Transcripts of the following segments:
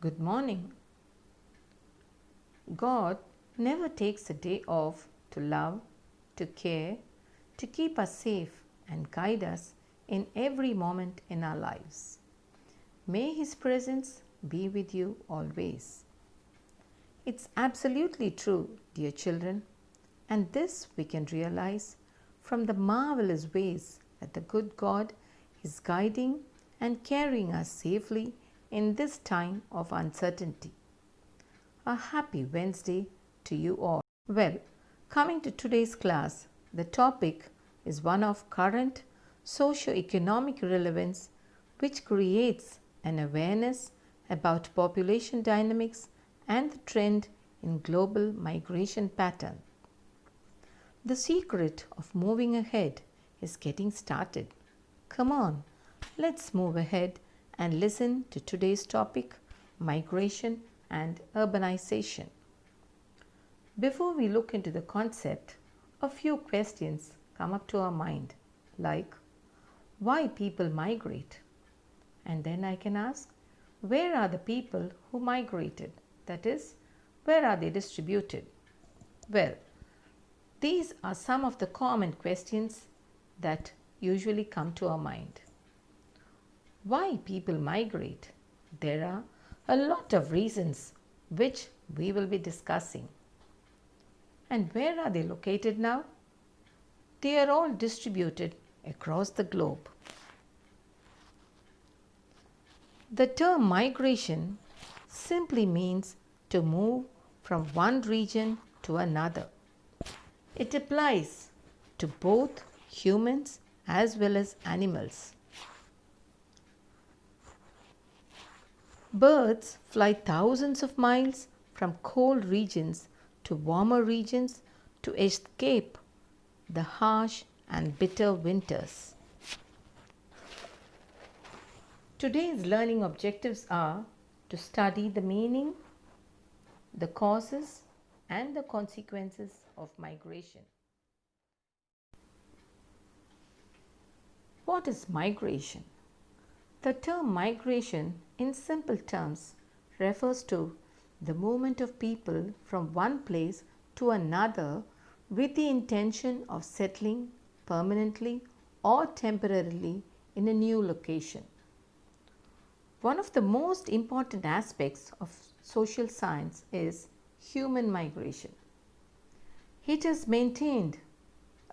Good morning. God never takes a day off to love, to care, to keep us safe and guide us in every moment in our lives. May His presence be with you always. It's absolutely true, dear children, and this we can realize from the marvelous ways that the good God is guiding and carrying us safely in this time of uncertainty. A happy Wednesday to you all. Well, coming to today's class, the topic is one of current socio-economic relevance which creates an awareness about population dynamics and the trend in global migration pattern. The secret of moving ahead is getting started. Come on, let's move ahead and listen to today's topic, migration and urbanization. Before we look into the concept, a few questions come up to our mind, like why people migrate? And then I can ask, where are the people who migrated? That is, where are they distributed? Well, these are some of the common questions that usually come to our mind. Why people migrate? There are a lot of reasons which we will be discussing. And where are they located now? They are all distributed across the globe. The term migration simply means to move from one region to another. It applies to both humans as well as animals. Birds fly thousands of miles from cold regions to warmer regions to escape the harsh and bitter winters. Today's learning objectives are to study the meaning, the causes, and the consequences of migration. What is migration? The term migration, in simple terms, refers to the movement of people from one place to another with the intention of settling permanently or temporarily in a new location. One of the most important aspects of social science is human migration. It has maintained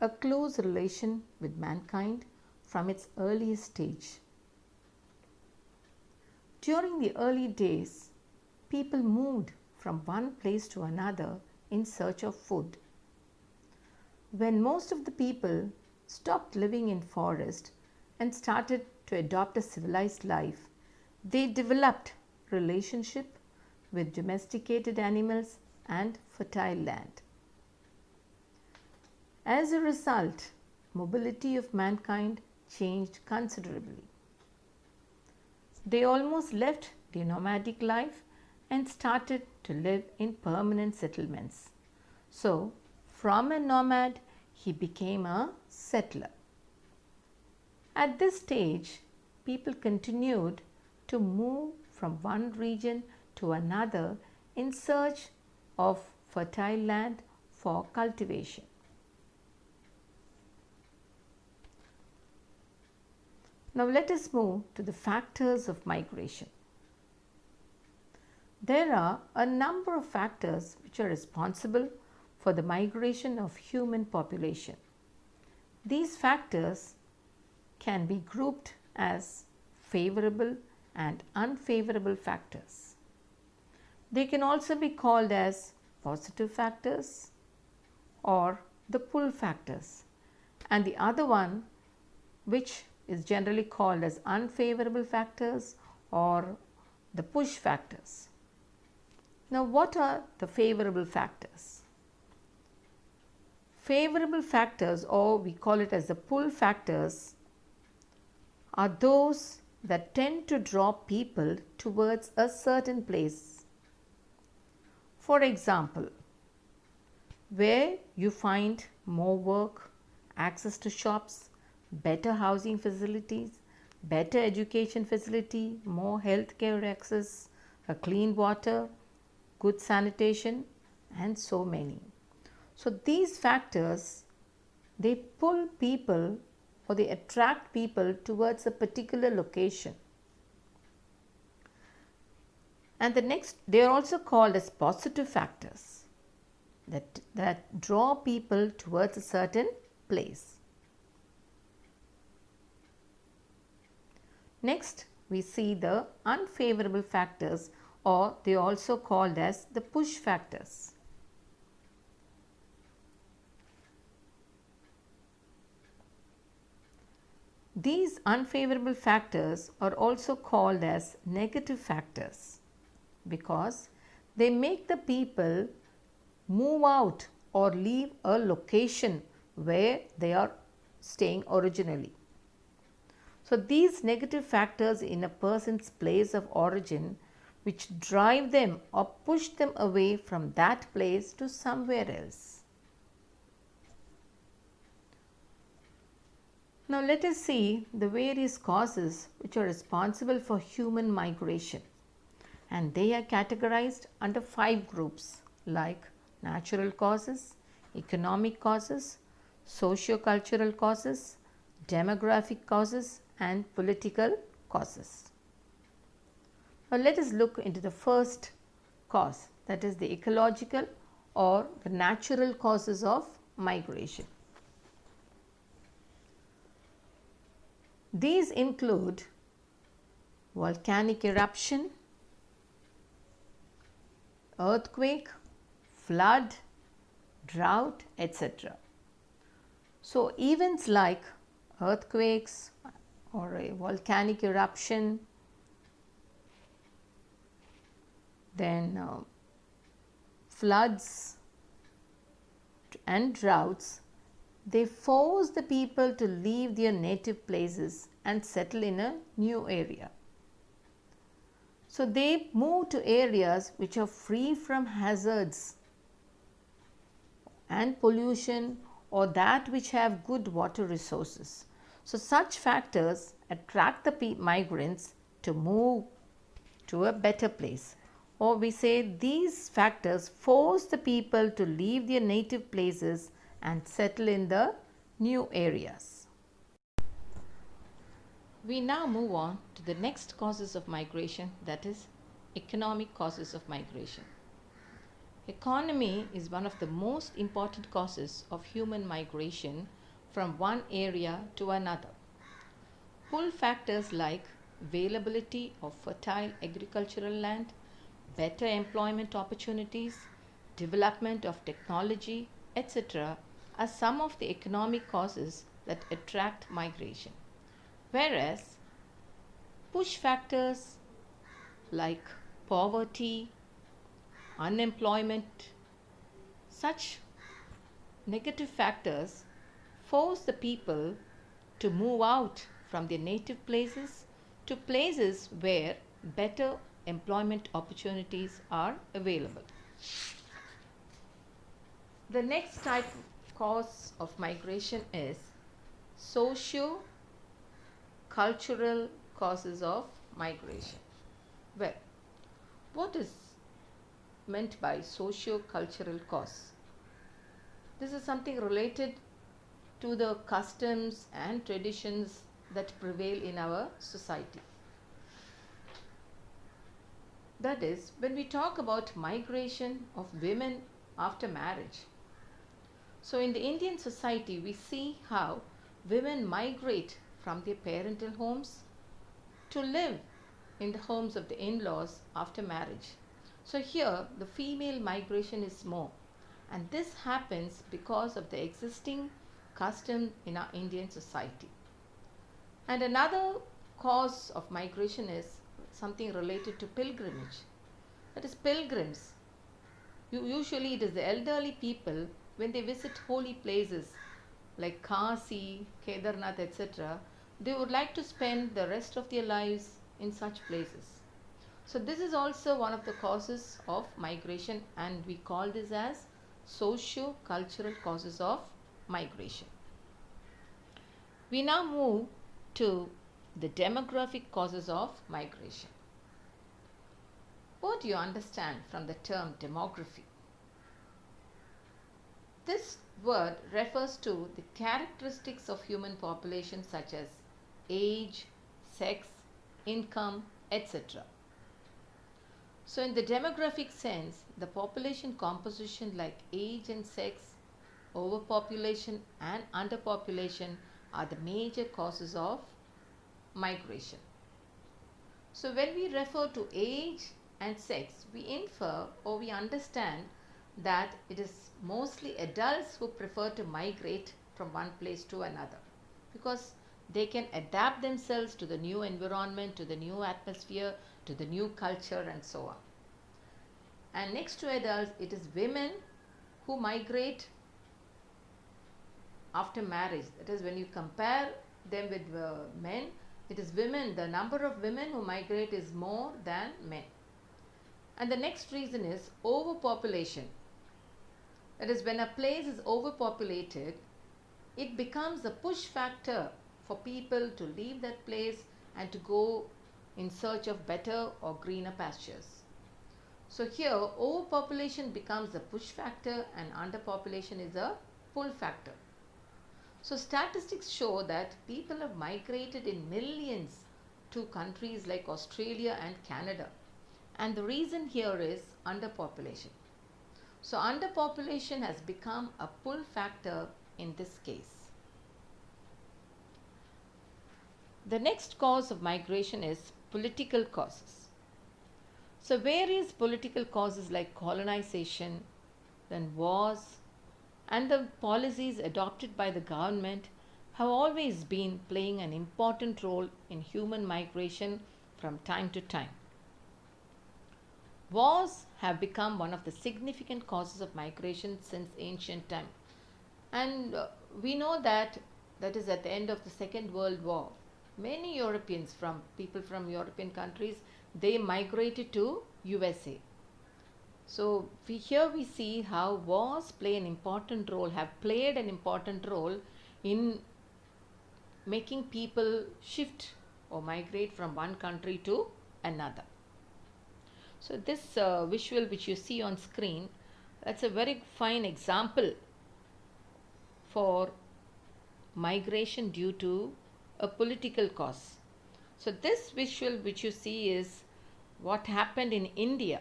a close relation with mankind from its earliest stage. During the early days, people moved from one place to another in search of food. When most of the people stopped living in forest and started to adopt a civilized life, they developed relationship with domesticated animals and fertile land. As a result, mobility of mankind changed considerably. They almost left their nomadic life and started to live in permanent settlements. So, from a nomad, he became a settler. At this stage, people continued to move from one region to another in search of fertile land for cultivation. Now let us move to the factors of migration. There are a number of factors which are responsible for the migration of human population. These factors can be grouped as favorable and unfavorable factors. They can also be called as positive factors or the pull factors, and the other one, which is generally called as unfavorable factors or the push factors. Now, what are the favorable factors? Favorable factors, or we call it as the pull factors, are those that tend to draw people towards a certain place. For example, where you find more work, access to shops, better housing facilities, better education facility, more healthcare access, a clean water, good sanitation, and so many. So these factors, they pull people or they attract people towards a particular location. And the next, they are also called as positive factors that draw people towards a certain place. Next, we see the unfavorable factors, or they are also called as the push factors. These unfavorable factors are also called as negative factors because they make the people move out or leave a location where they are staying originally. So these negative factors in a person's place of origin which drive them or push them away from that place to somewhere else. Now let us see the various causes which are responsible for human migration, and they are categorized under 5 groups like natural causes, economic causes, socio-cultural causes, demographic causes, and political causes. Now let us look into the first cause, that is the ecological or the natural causes of migration. These include volcanic eruption, earthquake, flood, drought, etc. So events like earthquakes or a volcanic eruption, then floods and droughts, they force the people to leave their native places and settle in a new area. So they move to areas which are free from hazards and pollution or that which have good water resources. So such factors attract the migrants to move to a better place. Or we say these factors force the people to leave their native places and settle in the new areas. We now move on to the next causes of migration, that is economic causes of migration. Economy is one of the most important causes of human migration from one area to another. Pull factors like availability of fertile agricultural land, better employment opportunities, development of technology, etc. are some of the economic causes that attract migration. Whereas push factors like poverty, unemployment, such negative factors force the people to move out from their native places to places where better employment opportunities are available. The next type of cause of migration is socio-cultural causes of migration. Well, what is meant by socio-cultural cause? This is something related to the customs and traditions that prevail in our society. That is, when we talk about migration of women after marriage. So in the Indian society, we see how women migrate from their parental homes to live in the homes of the in-laws after marriage. So here the female migration is more, and this happens because of the existing custom in our Indian society. And another cause of migration is something related to pilgrimage. That is, pilgrims. Usually it is the elderly people when they visit holy places like Kasi, Kedarnath, etc. They would like to spend the rest of their lives in such places. So this is also one of the causes of migration, and we call this as socio-cultural causes of migration. We now move to the demographic causes of migration. What do you understand from the term demography? This word refers to the characteristics of human population such as age, sex, income, etc. So in the demographic sense, the population composition like age and sex, overpopulation and underpopulation are the major causes of migration. So when we refer to age and sex, we infer or we understand that it is mostly adults who prefer to migrate from one place to another because they can adapt themselves to the new environment, to the new atmosphere, to the new culture and so on. And next to adults, it is women who migrate after marriage. That is, when you compare them with men, it is women, the number of women who migrate is more than men. And the next reason is overpopulation. That is, when a place is overpopulated, it becomes a push factor for people to leave that place and to go in search of better or greener pastures. So here, overpopulation becomes a push factor and underpopulation is a pull factor. So statistics show that people have migrated in millions to countries like Australia and Canada. And the reason here is underpopulation. So underpopulation has become a pull factor in this case. The next cause of migration is political causes. So various political causes like colonization, then wars, and the policies adopted by the government have always been playing an important role in human migration from time to time. Wars have become one of the significant causes of migration since ancient time. And we know that is at the end of the Second World War. Many Europeans, people from European countries, they migrated to USA. So here we see how wars have played an important role in making people shift or migrate from one country to another. So this visual which you see on screen, that's a very fine example for migration due to a political cause. So this visual which you see is what happened in India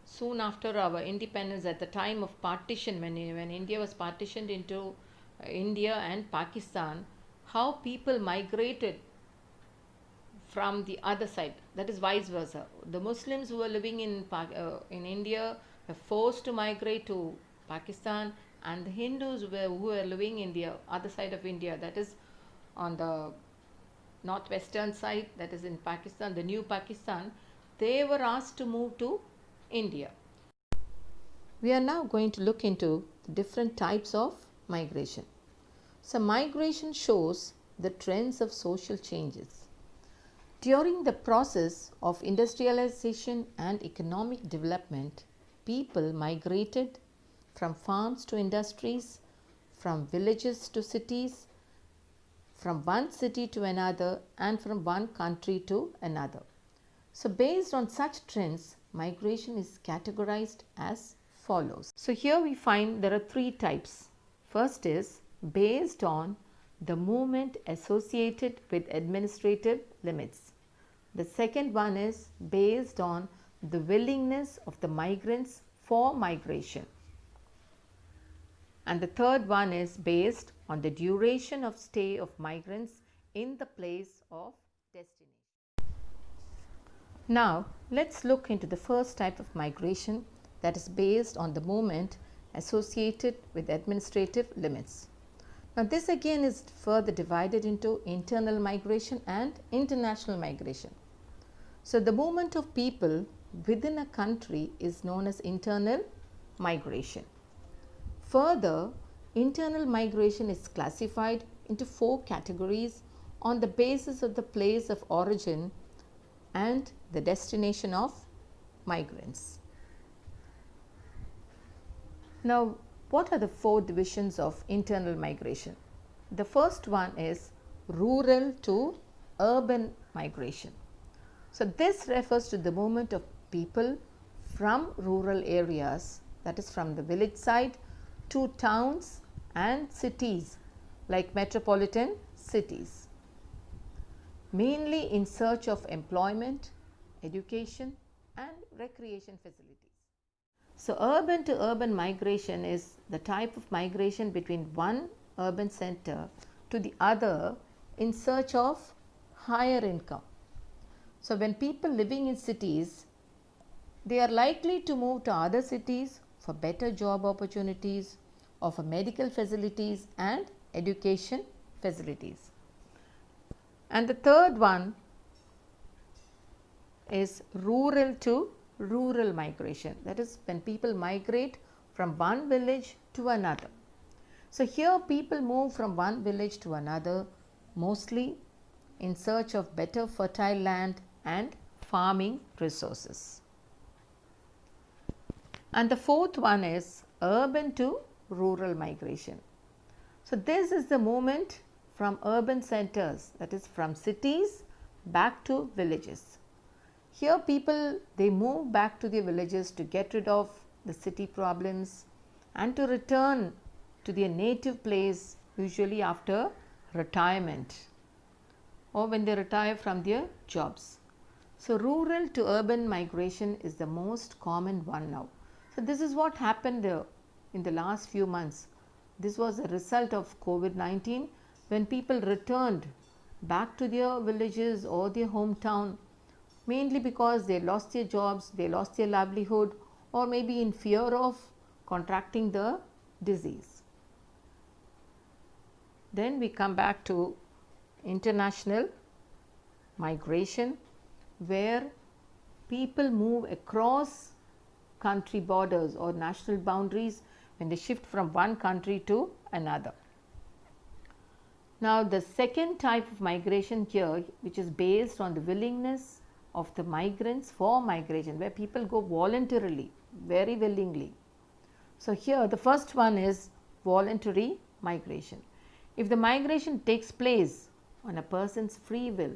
soon after our independence, at the time of partition, when India was partitioned into India and Pakistan, how people migrated from the other side, that is vice versa. The Muslims who were living in India were forced to migrate to Pakistan, and the Hindus who were living in the other side of India, that is on the northwestern side, that is in Pakistan, the new Pakistan, they were asked to move to India. We are now going to look into the different types of migration. So migration shows the trends of social changes. During the process of industrialization and economic development, people migrated from farms to industries, from villages to cities, from one city to another, and from one country to another. So based on such trends, migration is categorized as follows. So here we find there are three types. First is based on the movement associated with administrative limits. The second one is based on the willingness of the migrants for migration. And the third one is based on the duration of stay of migrants in the place of destination. Now, let's look into the first type of migration, that is based on the movement associated with administrative limits. Now, this again is further divided into internal migration and international migration. So, the movement of people within a country is known as internal migration. Further, internal migration is classified into 4 categories on the basis of the place of origin and the destination of migrants. Now, what are the 4 divisions of internal migration? The first one is rural to urban migration. So, this refers to the movement of people from rural areas, that is from the village side, to towns and cities like metropolitan cities, mainly in search of employment, education and recreation facilities. So, urban to urban migration is the type of migration between one urban center to the other in search of higher income. So, when people living in cities, they are likely to move to other cities for better job opportunities or for medical facilities and education facilities. And the third one is rural to rural migration, that is when people migrate from one village to another. So, here people move from one village to another mostly in search of better fertile land and farming resources. And the fourth one is urban to rural migration. So, this is the movement from urban centers, that is from cities back to villages. Here people, they move back to their villages to get rid of the city problems and to return to their native place, usually after retirement or when they retire from their jobs. So, rural to urban migration is the most common one now. So, this is what happened in the last few months. This was a result of COVID-19, when people returned back to their villages or their hometown, mainly because they lost their jobs, they lost their livelihood, or maybe in fear of contracting the disease. Then we come back to international migration, where people move across country borders or national boundaries when they shift from one country to another. Now, the second type of migration here, which is based on the willingness of the migrants for migration, where people go voluntarily, very willingly. So, here the first one is voluntary migration. If the migration takes place on a person's free will,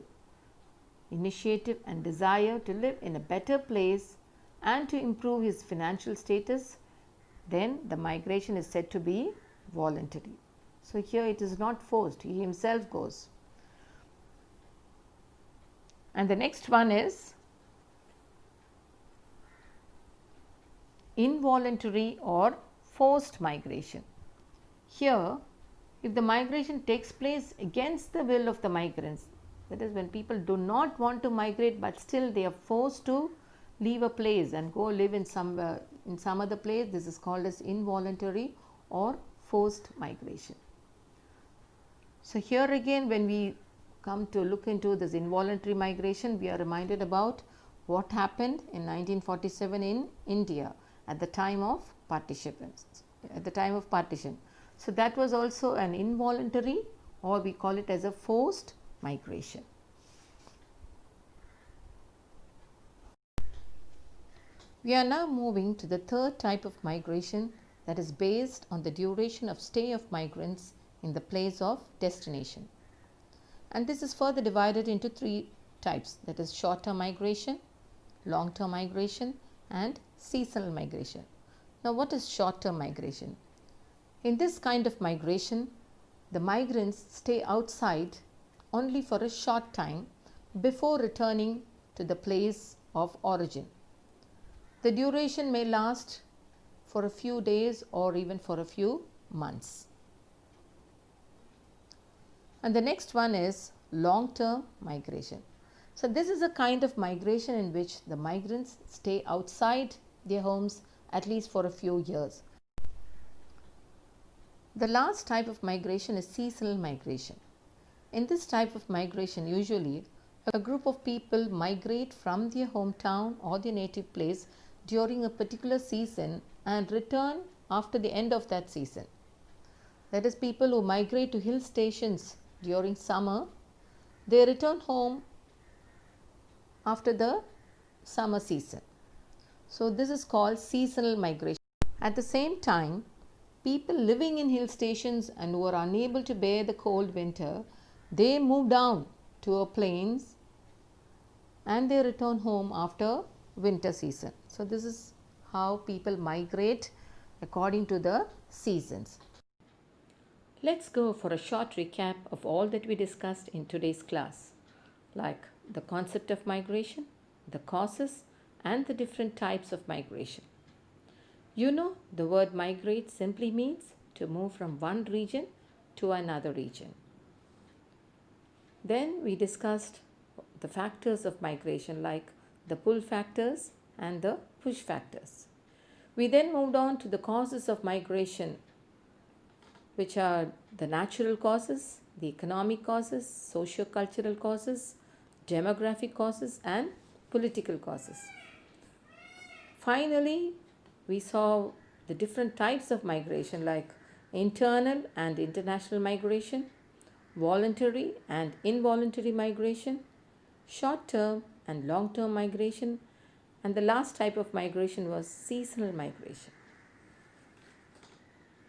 initiative and desire to live in a better place and to improve his financial status, then the migration is said to be voluntary. So, here it is not forced, he himself goes. And the next one is involuntary or forced migration. Here, if the migration takes place against the will of the migrants, that is when people do not want to migrate, but still they are forced to leave a place and go live in some other place, this is called as involuntary or forced migration. So, here again when we come to look into this involuntary migration, we are reminded about what happened in 1947 in India at the time of partition. So, that was also an involuntary, or we call it as a forced migration. We are now moving to the third type of migration, that is based on the duration of stay of migrants in the place of destination. And this is further divided into three types, that is short term migration, long term migration and seasonal migration. Now, what is short term migration? In this kind of migration, the migrants stay outside only for a short time before returning to the place of origin. The duration may last for a few days or even for a few months. And the next one is long term migration. So, this is a kind of migration in which the migrants stay outside their homes at least for a few years. The last type of migration is seasonal migration. In this type of migration, usually a group of people migrate from their hometown or their native place during a particular season and return after the end of that season. That is, people who migrate to hill stations during summer, they return home after the summer season. So, this is called seasonal migration. At the same time, people living in hill stations and who are unable to bear the cold winter, they move down to a plains and they return home after winter season. So this is how people migrate according to the seasons. Let's go for a short recap of all that we discussed in today's class, like the concept of migration, the causes, and the different types of migration. You know, the word migrate simply means to move from one region to another region. Then we discussed the factors of migration, like the pull factors and the push factors. We then moved on to the causes of migration, which are the natural causes, the economic causes, socio-cultural causes, demographic causes, and political causes. Finally, we saw the different types of migration like internal and international migration, voluntary and involuntary migration, short term and long term migration, and the last type of migration was seasonal migration.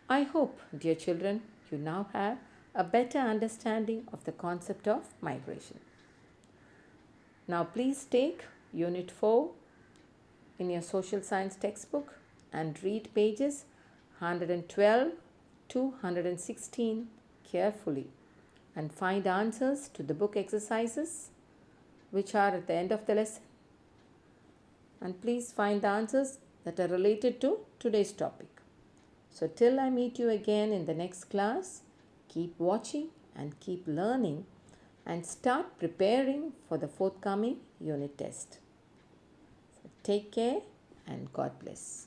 I hope, dear children, you now have a better understanding of the concept of migration. Now, please take Unit 4 in your social science textbook and read pages 112 to 116 carefully and find answers to the book exercises which are at the end of the lesson. And please find the answers that are related to today's topic. So, till I meet you again in the next class, keep watching and keep learning and start preparing for the forthcoming unit test. So, take care and God bless.